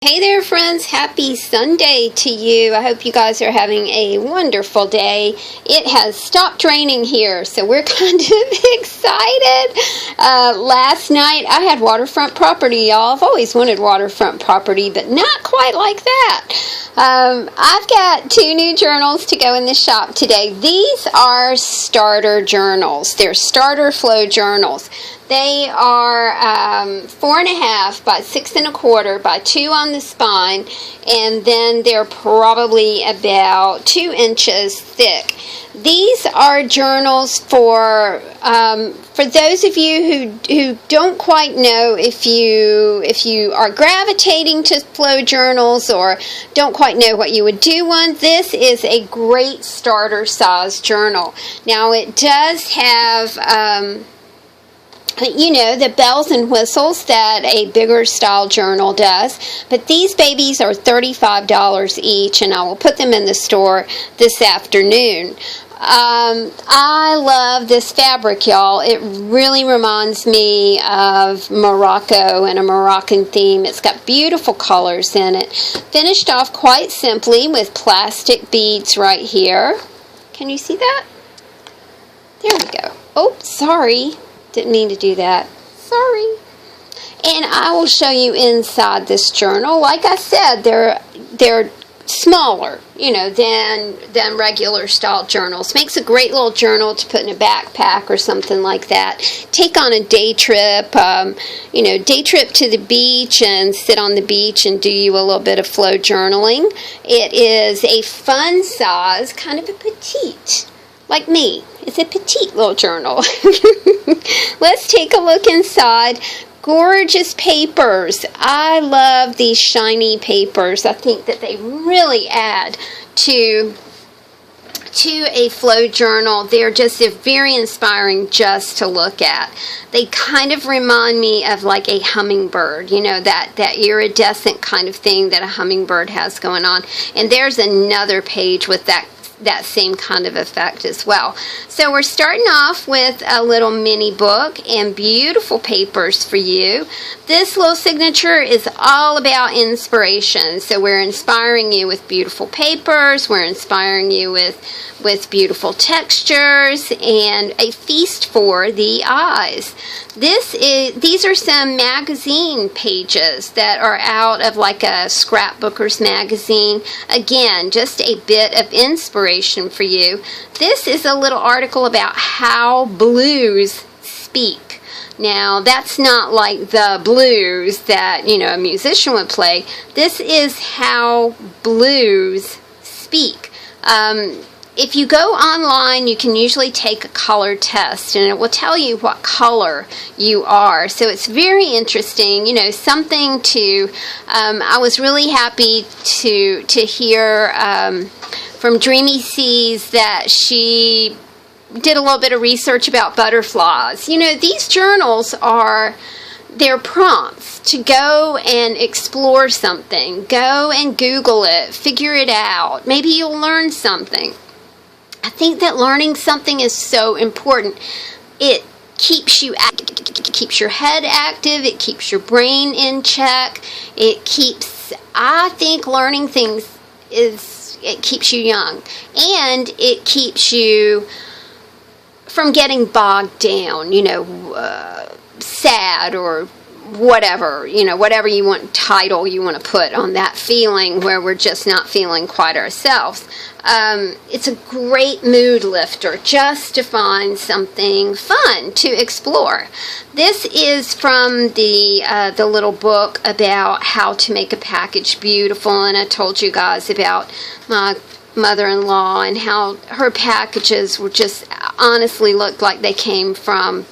Hey there, friends. Happy Sunday to you. I hope you guys are having a wonderful day. It has stopped raining here, so we're kind of excited. Last night, I had waterfront property, y'all. I've always wanted waterfront property, but not quite like that. I've got two new journals to go in the shop today. These are starter journals. They're starter flow journals. They are 4.5 by 6.25 by 2 on the spine, and then they're probably about 2 inches thick. These are journals for those of you who don't quite know if you are gravitating to flow journals or don't quite know what you would do one. This is a great starter size journal. Now it does have the bells and whistles that a bigger style journal does. But these babies are $35 each, and I will put them in the store this afternoon. I love this fabric, y'all. It really reminds me of Morocco and a Moroccan theme. It's got beautiful colors in it. Finished off quite simply with plastic beads right here. Can you see that? There we go. Oh, sorry. Didn't mean to do that. Sorry. And I will show you inside this journal. Like I said, they're smaller, than regular style journals. Makes a great little journal to put in a backpack or something like that. Take on a day trip, day trip to the beach and sit on the beach and do you a little bit of flow journaling. It is a fun size, kind of a petite. Like me. It's a petite little journal. Let's take a look inside. Gorgeous papers. I love these shiny papers. I think that they really add to a flow journal. They're very inspiring just to look at. They kind of remind me of like a hummingbird, that iridescent kind of thing that a hummingbird has going on. And there's another page with that same kind of effect as well. So we're starting off with a little mini book and beautiful papers for you. This little signature is all about inspiration. So we're inspiring you with beautiful papers. We're inspiring you with beautiful textures and a feast for the eyes. These are some magazine pages that are out of like a scrapbooker's magazine. Again, just a bit of inspiration for you. This is a little article about how blues speak. Now, that's not like the blues that, a musician would play. This is how blues speak. If you go online, you can usually take a color test, and it will tell you what color you are. So it's very interesting, something to, I was really happy to hear from Dreamy Seas that she did a little bit of research about butterflies. These journals they're prompts to go and explore something. Go and Google it, figure it out. Maybe you'll learn something. I think that learning something is so important. It keeps you active, it keeps your head active, it keeps your brain in check. I think learning things it keeps you young, and it keeps you from getting bogged down, sad or whatever, whatever title you want to put on that feeling where we're just not feeling quite ourselves. It's a great mood lifter just to find something fun to explore. This is from the little book about how to make a package beautiful, and I told you guys about my mother-in-law and how her packages were just honestly looked like they came from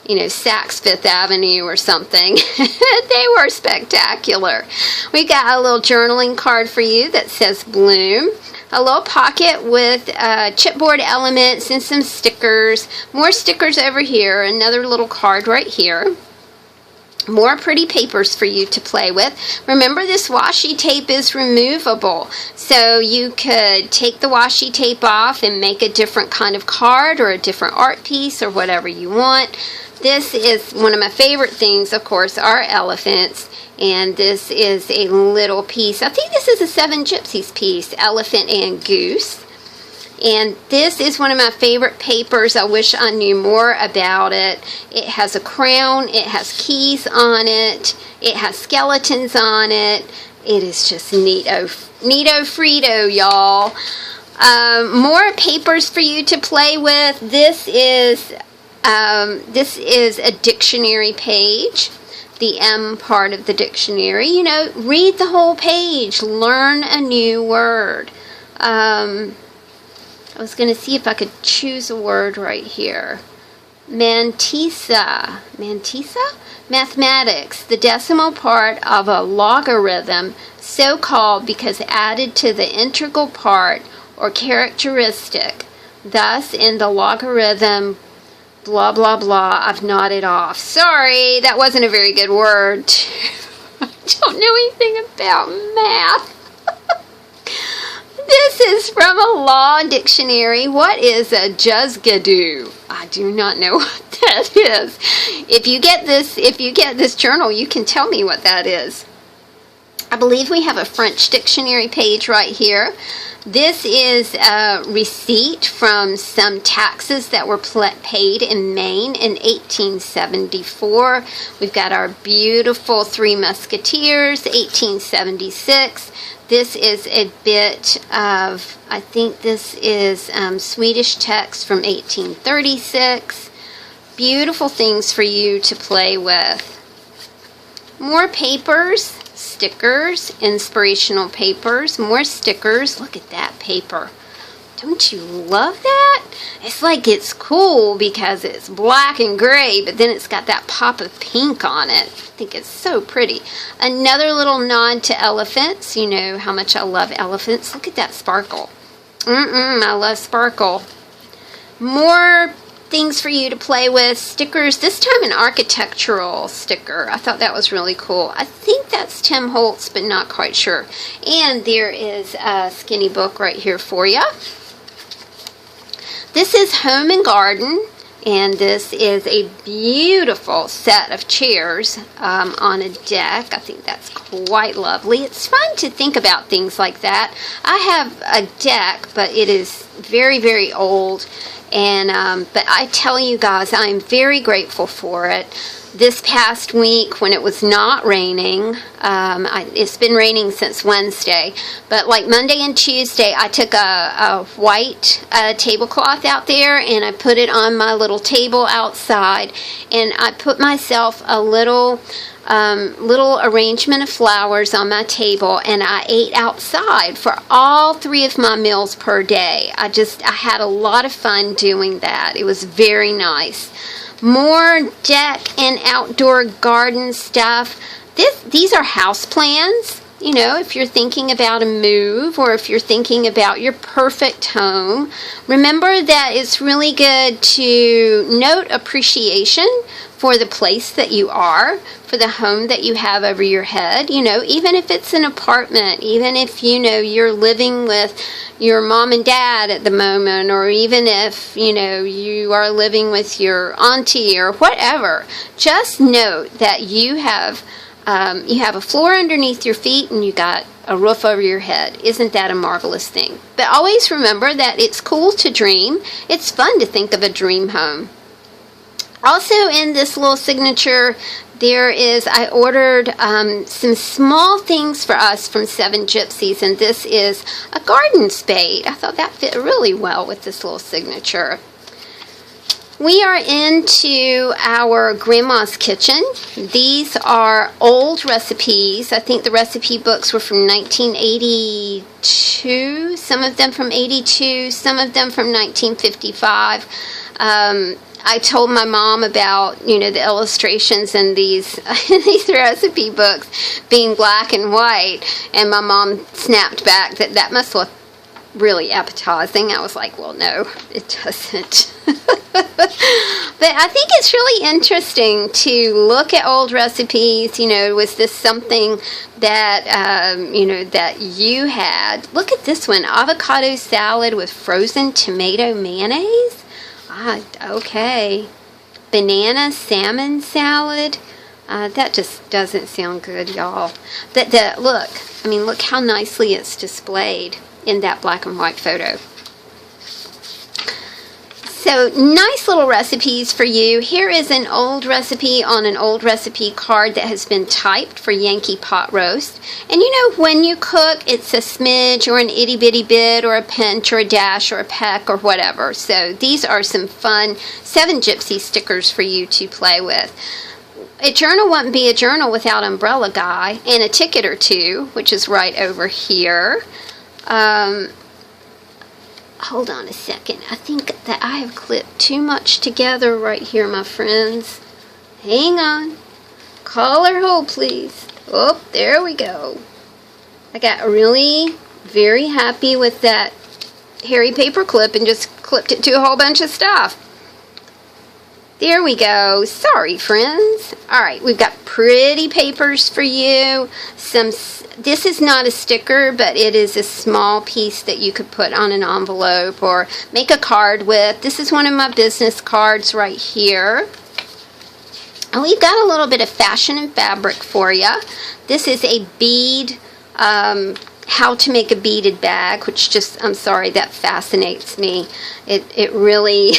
Saks Fifth Avenue or something. They were spectacular. We got a little journaling card for you that says Bloom. A little pocket with chipboard elements and some stickers. More stickers over here. Another little card right here. More pretty papers for you to play with. Remember, this washi tape is removable, so you could take the washi tape off and make a different kind of card or a different art piece or whatever you want. This is one of my favorite things, of course, are elephants. And this is a little piece. I think this is a Seven Gypsies piece, Elephant and Goose. And this is one of my favorite papers. I wish I knew more about it. It has a crown. It has keys on it. It has skeletons on it. It is just neato Frito, y'all. More papers for you to play with. This is a dictionary page. The M part of the dictionary. You know, read the whole page. Learn a new word. I was going to see if I could choose a word right here. Mantissa. Mantissa? Mathematics. The decimal part of a logarithm, so called because added to the integral part or characteristic. Thus, in the logarithm, blah, blah, blah, I've nodded off. Sorry, that wasn't a very good word. I don't know anything about math. This is from a law dictionary. What is a juzgadoo? I do not know what that is. If you get this journal, you can tell me what that is. I believe we have a French dictionary page right here. This is a receipt from some taxes that were paid in Maine in 1874. We've got our beautiful Three Musketeers, 1876. This is a bit of, I think this is Swedish text from 1836. Beautiful things for you to play with. More papers. Stickers, inspirational papers, more stickers. Look at that paper. Don't you love that? It's like it's cool because it's black and gray, but then it's got that pop of pink on it. I think it's so pretty. Another little nod to elephants. You know how much I love elephants. Look at that sparkle. I love sparkle. More things for you to play with. Stickers, this time an architectural sticker. I thought that was really cool. I think that's Tim Holtz, but not quite sure. And there is a skinny book right here for you. This is Home and Garden, and this is a beautiful set of chairs on a deck. I think that's quite lovely. It's fun to think about things like that. I have a deck, but it is very, very old. And but I tell you guys, I'm very grateful for it. This past week when it was not raining, it's been raining since Wednesday, but like Monday and Tuesday, I took a white tablecloth out there and I put it on my little table outside, and I put myself a little arrangement of flowers on my table, and I ate outside for all 3 of my meals per day. I had a lot of fun doing that. It was very nice. More deck and outdoor garden stuff. These are house plans. You know, if you're thinking about a move or if you're thinking about your perfect home, remember that it's really good to note appreciation for the place that you are, for the home that you have over your head. You know, even if it's an apartment, even if, you know, you're living with your mom and dad at the moment, or even if, you know, you are living with your auntie or whatever, just note that you have a floor underneath your feet and you got a roof over your head. Isn't that a marvelous thing? But always remember that it's cool to dream. It's fun to think of a dream home. Also in this little signature, I ordered some small things for us from Seven Gypsies, and this is a garden spade. I thought that fit really well with this little signature. We are into our grandma's kitchen. These are old recipes. I think the recipe books were from 1982, some of them from 82, some of them from 1955. I told my mom about, you know, the illustrations in these recipe books being black and white, and my mom snapped back that must look really appetizing. I was like, well, no, it doesn't. But I think it's really interesting to look at old recipes. You know, was this something that, you know, that you had? Look at this one, avocado salad with frozen tomato mayonnaise. Okay. banana salmon salad. That just doesn't sound good, y'all. Look how nicely it's displayed in that black and white photo. So, nice little recipes for you. Here is an old recipe on an old recipe card that has been typed for Yankee pot roast. And you know, when you cook, it's a smidge or an itty bitty bit or a pinch or a dash or a peck or whatever. So, these are some fun 7 Gypsy stickers for you to play with. A journal wouldn't be a journal without umbrella guy and a ticket or two, which is right over here. Hold on a second. I think that I have clipped too much together right here, my friends. Hang on. Collar hold, please. Oh, there we go. I got really very happy with that hairy paper clip and just clipped it to a whole bunch of stuff. There we go. Sorry, friends. All right, we've got pretty papers for you. This is not a sticker, but it is a small piece that you could put on an envelope or make a card with. This is one of my business cards right here. And we've got a little bit of fashion and fabric for you. This is a bead, how to make a beaded bag, which just, I'm sorry, that fascinates me. It really,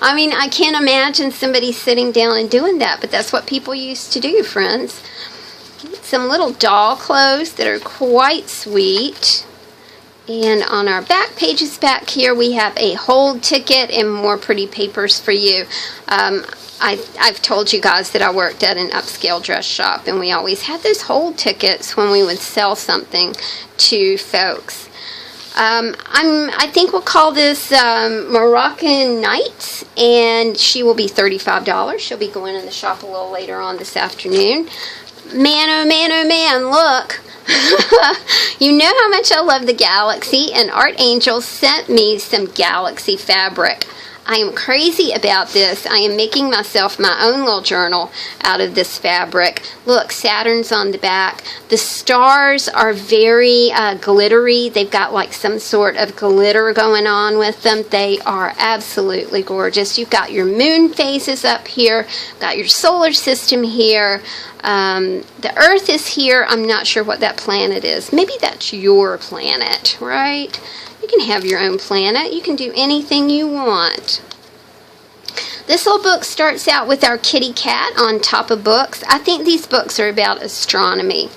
I mean, I can't imagine somebody sitting down and doing that, but that's what people used to do, friends. Some little doll clothes that are quite sweet. And on our back pages back here, we have a hold ticket and more pretty papers for you. I've told you guys that I worked at an upscale dress shop, and we always had those hold tickets when we would sell something to folks. I think we'll call this Moroccan Nights, and she will be $35. She'll be going in the shop a little later on this afternoon. Man, oh man, oh man, look. You know how much I love the Galaxy, and Art Angel sent me some Galaxy fabric. I am crazy about this. I am making myself my own little journal out of this fabric. Look, Saturn's on the back. The stars are very glittery. They've got like some sort of glitter going on with them. They are absolutely gorgeous. You've got your moon phases up here, got your solar system here. The Earth is here. I'm not sure what that planet is. Maybe that's your planet, right? You can have your own planet. You can do anything you want. This little book starts out with our kitty cat on top of books. I think these books are about astronomy.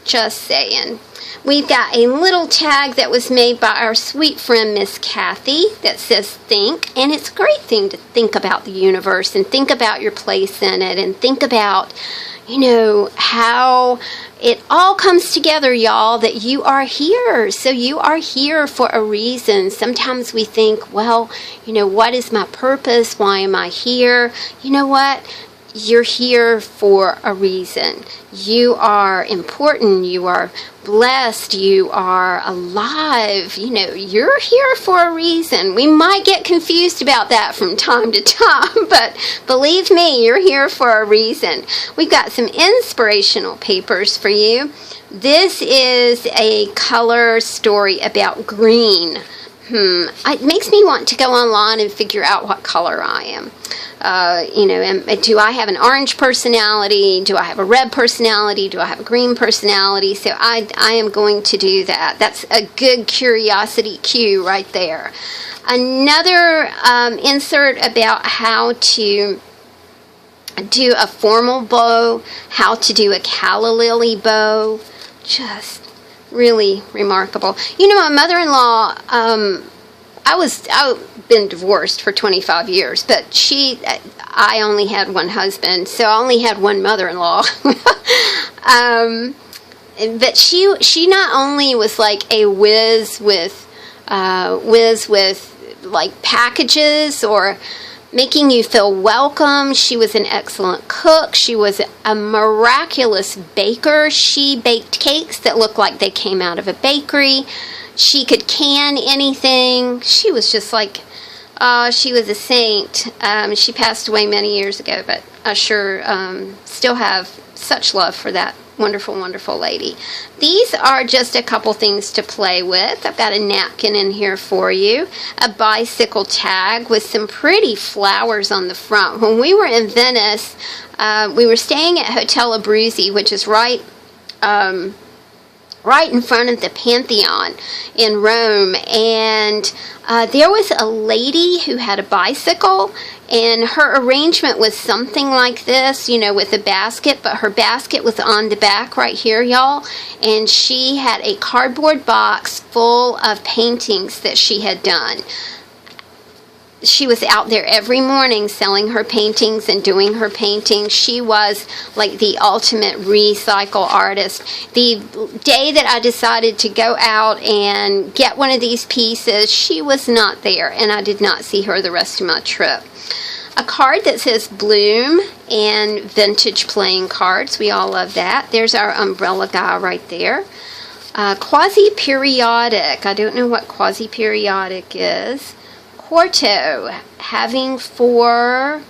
Just saying. We've got a little tag that was made by our sweet friend Miss Kathy that says think. And it's a great thing to think about the universe and think about your place in it and think about, you know, how it all comes together, y'all, that you are here. So you are here for a reason. Sometimes we think, well, you know, what is my purpose? Why am I here? You know what? You're here for a reason. You are important. You are blessed. You are alive. You know, you're here for a reason. We might get confused about that from time to time, but believe me, you're here for a reason. We've got some inspirational papers for you. This is a color story about green. It makes me want to go online and figure out what color I am. You know, do I have an orange personality? Do I have a red personality? Do I have a green personality? So I am going to do that. That's a good curiosity cue right there. Another insert about how to do a formal bow, how to do a calla lily bow. Just really remarkable. You know, my mother-in-law, I've been divorced for 25 years, but I only had one husband, so I only had one mother-in-law. But she not only was like a whiz with like packages or making you feel welcome. She was an excellent cook. She was a miraculous baker. She baked cakes that looked like they came out of a bakery. She could can anything. She was just like, she was a saint. She passed away many years ago, but I sure still have such love for that Wonderful, wonderful lady. These are just a couple things to play with. I've got a napkin in here for you. A bicycle tag with some pretty flowers on the front. When we were in Venice, we were staying at Hotel Abruzzi, which is right in front of the Pantheon in Rome, and there was a lady who had a bicycle, and her arrangement was something like this, you know, with a basket, but her basket was on the back right here, y'all, and she had a cardboard box full of paintings that she had done. She was out there every morning selling her paintings and doing her paintings. She was like the ultimate recycle artist. The day that I decided to go out and get one of these pieces, she was not there, and I did not see her the rest of my trip. A card that says Bloom and vintage playing cards. We all love that. There's our umbrella guy right there. Quasi-periodic. I don't know what quasi-periodic is. Quarto, having 4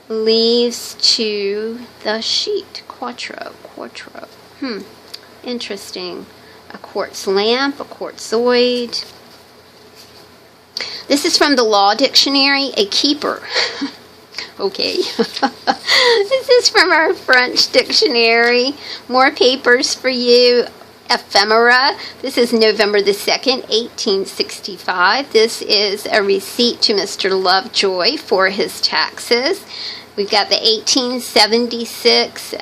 leaves to the sheet. Quattro. Interesting. A quartz lamp, a quartzoid. This is from the Law Dictionary, a keeper. Okay. This is from our French dictionary. More papers for you. Ephemera. This is November the 2nd, 1865. This is a receipt to Mr. Lovejoy for his taxes. We've got the 1876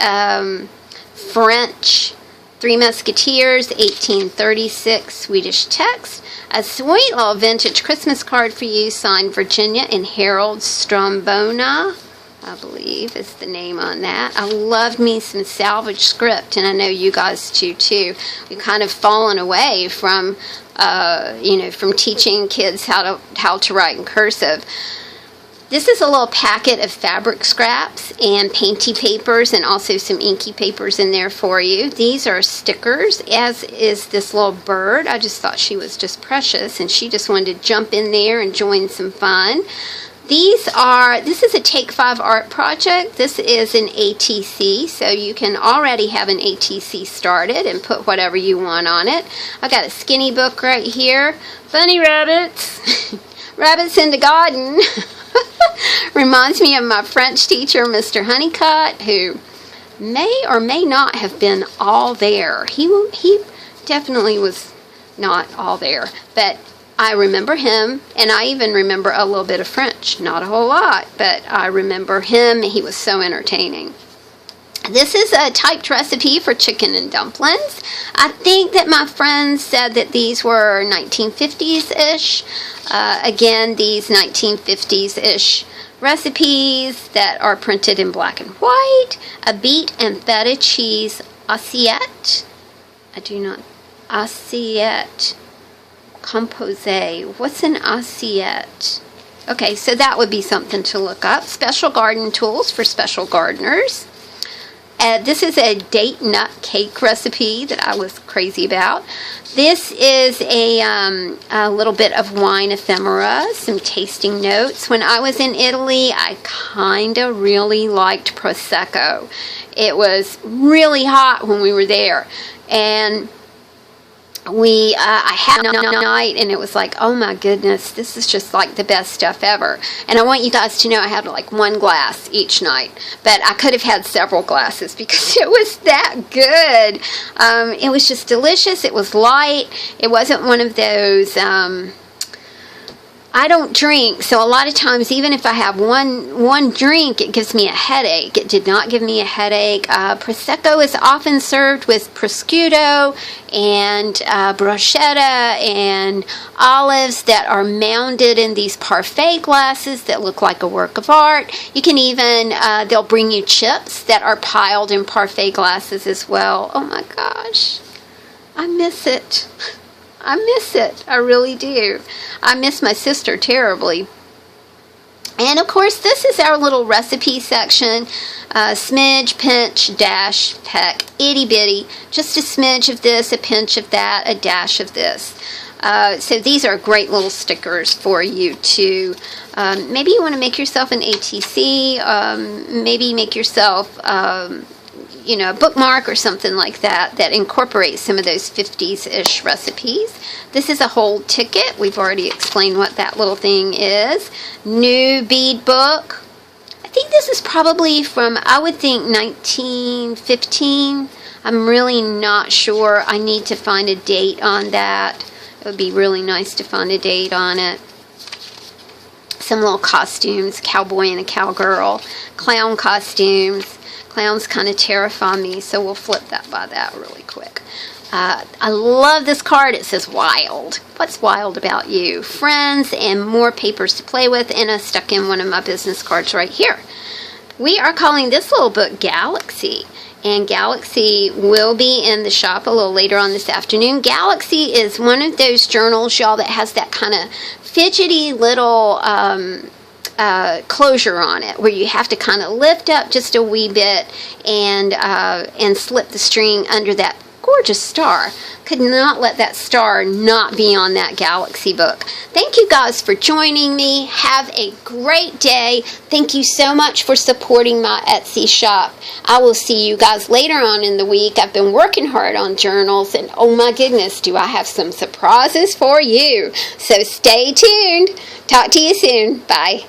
French Three Musketeers, 1836 Swedish text. A sweet little vintage Christmas card for you, signed Virginia and Harold Strombona, I believe is the name on that. I loved me some salvage script, and I know you guys do too. We've kind of fallen away from, from teaching kids how to write in cursive. This is a little packet of fabric scraps and painty papers, and also some inky papers in there for you. These are stickers, as is this little bird. I just thought she was just precious, and she just wanted to jump in there and join some fun. This is a Take 5 art project. This is an ATC, so you can already have an ATC started and put whatever you want on it. I've got a skinny book right here. Funny rabbits. Rabbits in the garden. Reminds me of my French teacher, Mr. Honeycutt, who may or may not have been all there. He definitely was not all there, but I remember him, and I even remember a little bit of French. Not a whole lot, but I remember him. He was so entertaining. This is a typed recipe for chicken and dumplings. I think that my friends said that these were 1950s-ish. Again, these 1950s-ish recipes that are printed in black and white. A beet and feta cheese assiette. Assiette. Composé. What's an assiette? Okay, so that would be something to look up. Special garden tools for special gardeners. This is a date nut cake recipe that I was crazy about. This is a little bit of wine ephemera, some tasting notes. When I was in Italy, I kind of really liked Prosecco. It was really hot when we were there, and I had a night, and it was like, oh my goodness, this is just like the best stuff ever. And I want you guys to know I had like 1 glass each night, but I could have had several glasses because it was that good. It was just delicious. It was light. It wasn't one of those, I don't drink, so a lot of times, even if I have one drink, it gives me a headache. It did not give me a headache. Prosecco is often served with prosciutto and bruschetta and olives that are mounded in these parfait glasses that look like a work of art. You can even, they'll bring you chips that are piled in parfait glasses as well. Oh my gosh, I miss it. I miss it. I really do. I miss my sister terribly. And of course, this is our little recipe section. Smidge, pinch, dash, peck, itty bitty. Just a smidge of this, a pinch of that, a dash of this. So these are great little stickers for you to, maybe you want to make yourself an ATC, maybe make yourself, a bookmark or something like that incorporates some of those 50s-ish recipes. This is a whole ticket. We've already explained what that little thing is. New bead book. I think this is probably from, I would think, 1915. I'm really not sure. I need to find a date on that. It would be really nice to find a date on it. Some little costumes, cowboy and a cowgirl, clown costumes. Clowns kind of terrify me, so we'll flip that by that really quick. I love this card. It says wild. What's wild about you? Friends and more papers to play with, and I stuck in one of my business cards right here. We are calling this little book Galaxy. And Galaxy will be in the shop a little later on this afternoon. Galaxy is one of those journals, y'all, that has that kind of fidgety little closure on it, where you have to kind of lift up just a wee bit and slip the string under that gorgeous star. Could not let that star not be on that Galaxy book. Thank you guys for joining me. Have a great day. Thank you so much for supporting my Etsy shop. I will see you guys later on in the week. I've been working hard on journals, and oh my goodness, do I have some surprises for you. So stay tuned. Talk to you soon. Bye.